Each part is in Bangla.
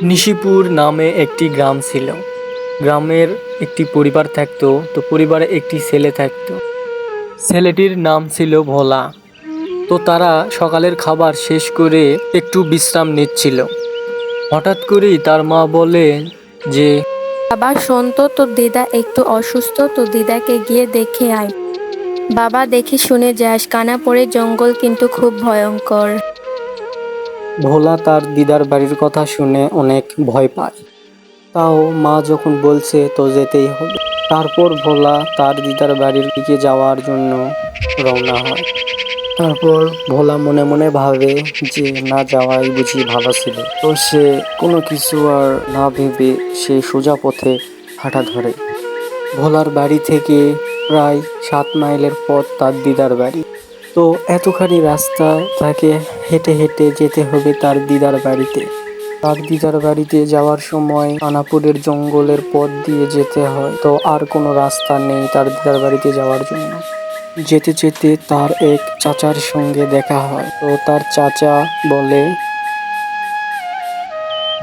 নিশিপুর নামে একটি গ্রাম ছিল। গ্রামের একটি পরিবার থাকতো। তো পরিবারে একটি ছেলে থাকতো। ছেলেটির নাম ছিল ভোলা। তো তারা সকালের খাবার শেষ করে একটু বিশ্রাম নিচ্ছিল। হঠাৎ করেই তার মা বলেন যে, বাবা শোন তো, তোর দিদা একটু অসুস্থ, তোর দিদাকে গিয়ে দেখে আয়। বাবা দেখে শুনে যাস, কানাপুরের জঙ্গল কিন্তু খুব ভয়ঙ্কর। ভোলা তার দিদার বাড়ির কথা শুনে অনেক ভয় পায়। তাও মা যখন বলছে তো যেতেই হবে। তারপর ভোলা তার দিদার বাড়ির দিকে যাওয়ার জন্য রওনা হয়। তারপর ভোলা মনে মনে ভাবে যে না যাওয়াই বুঝি ভালো ছিল। তো সে কোনো কিছু আর না ভেবে সে সোজা পথে হাঁটা ধরে। ভোলার বাড়ি থেকে প্রায় 7 মাইলের পথ তার দিদার বাড়ি। তো এতখানি রাস্তা তাকে হেঁটে হেঁটে যেতে হবে তার দিদার বাড়িতে। তার দিদার বাড়িতে যাওয়ার সময় কানাপুরের জঙ্গলের পথ দিয়ে যেতে হয়। তো আর কোনো রাস্তা নেই তার দিদার বাড়িতে যাওয়ার জন্য। যেতে যেতে তার এক চাচার সঙ্গে দেখা হয়। তো তার চাচা বলে,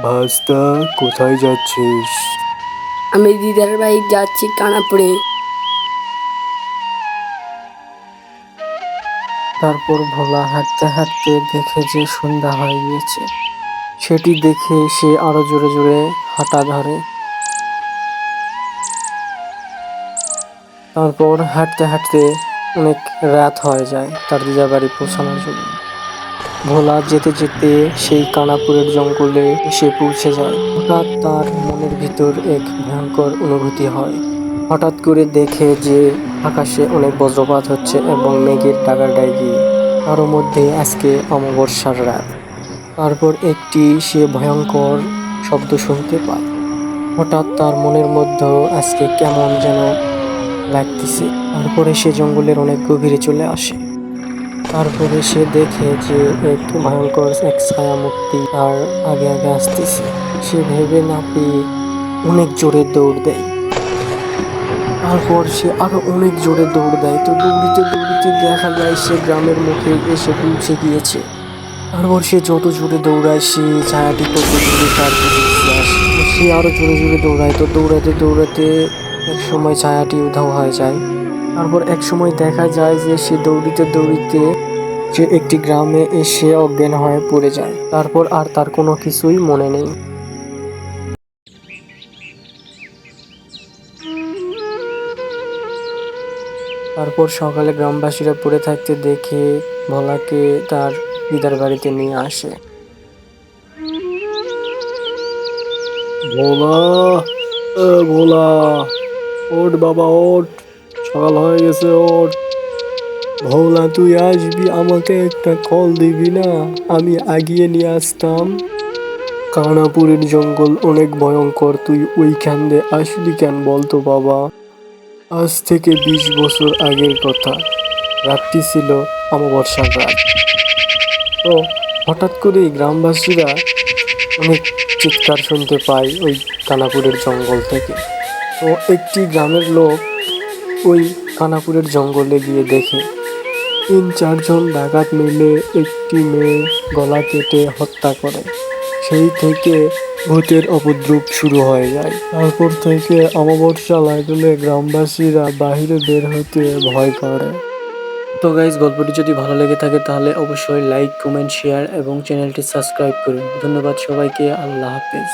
ভাস্তা, কোথায় যাচ্ছিস? আমি দিদার বাড়ি যাচ্ছি কানাপুরে। তারপর ভোলা হাঁটতে হাঁটতে দেখে যে সন্ধ্যা হয়ে গিয়েছে। সেটি দেখে সে আরো জোরে জোরে হাঁটা ধরে। তারপর হাঁটতে হাঁটতে অনেক রাত হয়ে যায় তার দিদার বাড়ি পৌঁছানোর জন্য। ভোলা যেতে যেতে সেই কানাপুরের জঙ্গলে এসে পৌঁছে যায়। হঠাৎ তার মনের ভিতর এক ভয়ঙ্কর অনুভূতি হয়। হঠাৎ করে দেখে যে আকাশে অনেক বজ্রপাত হচ্ছে এবং মেঘের ডাকাডাকি। তারও মধ্যে আজকে অমাবস্যার রাত। তারপর একটি সে ভয়ঙ্কর শব্দ শুনতে পায়। হঠাৎ তার মনের মধ্যে আজকে কেমন যেন লাগতেছে। তারপরে সে জঙ্গলের অনেক গভীরে চলে আসে। তারপরে সে দেখে যে এক ভয়ঙ্কর এক ছায়া মূর্তি তার আগে আগে আসতেছে। সে ভেবে না পেয়ে অনেক জোরে দৌড় দেয়। তারপর সে আরো অনেক জোরে দৌড় দেয়। তো দৌড়িতে দৌড়িতে দেখা যায় সে গ্রামের মুখে এসে পৌঁছে গিয়েছে। তারপর সে যত জোরে দৌড়ায় সে ছায়াটি তত জোরে তার পিছে আসে। সে আরো জোরে জোরে দৌড়ায়। তো দৌড়াতে দৌড়াতে এক সময় ছায়াটি উধাও হয়ে যায়। তারপর এক সময় দেখা যায় যে সে দৌড়িতে দৌড়িতে সে একটি গ্রামে এসে অজ্ঞান হয়ে পড়ে যায়। তারপর আর তার কোনো কিছুই মনে নেই। তারপর সকালে গ্রামবাসীরা পড়ে থাকতে দেখে ভোলাকে তার দিদার বাড়িতে নিয়ে আসে। ভোলা, ভোলা, ওঠ বাবা ওঠ, সকাল হয়ে গেছে ওঠ। ভোলা, তুই আসবি, আমাকে একটা কল দিবি না, আমি আগিয়ে নিয়ে আসতাম। কানাপুরের জঙ্গল অনেক ভয়ঙ্কর, তুই ওইখান দিয়ে আসলি কেন বলতো বাবা? আজ থেকে 20 বছর আগের কথা। রাতটি ছিল অমাবস্যার রাত। তো হঠাৎ করেই গ্রামবাসীরা অনেক চিৎকার শুনতে পায় ওই কানাপুরের জঙ্গল থেকে। তো একটি গ্রামের লোক ওই কানাপুরের জঙ্গলে গিয়ে দেখে 3-4 জন ডাকাত মিলে একটি মেয়ে গলা কেটে হত্যা করে। সেই থেকে ভূতের উপদ্রব শুরু হয়ে যায়। তারপর থেকে অমাবস্যা লাগলে গ্রামবাসীরা বাইরে বের হতে ভয় করে। তো গাইজ, গল্পটি যদি ভালো লেগে থাকে তাহলে অবশ্যই লাইক, কমেন্ট, শেয়ার এবং চ্যানেলটি সাবস্ক্রাইব করুন। ধন্যবাদ সবাইকে। আল্লাহ হাফেজ।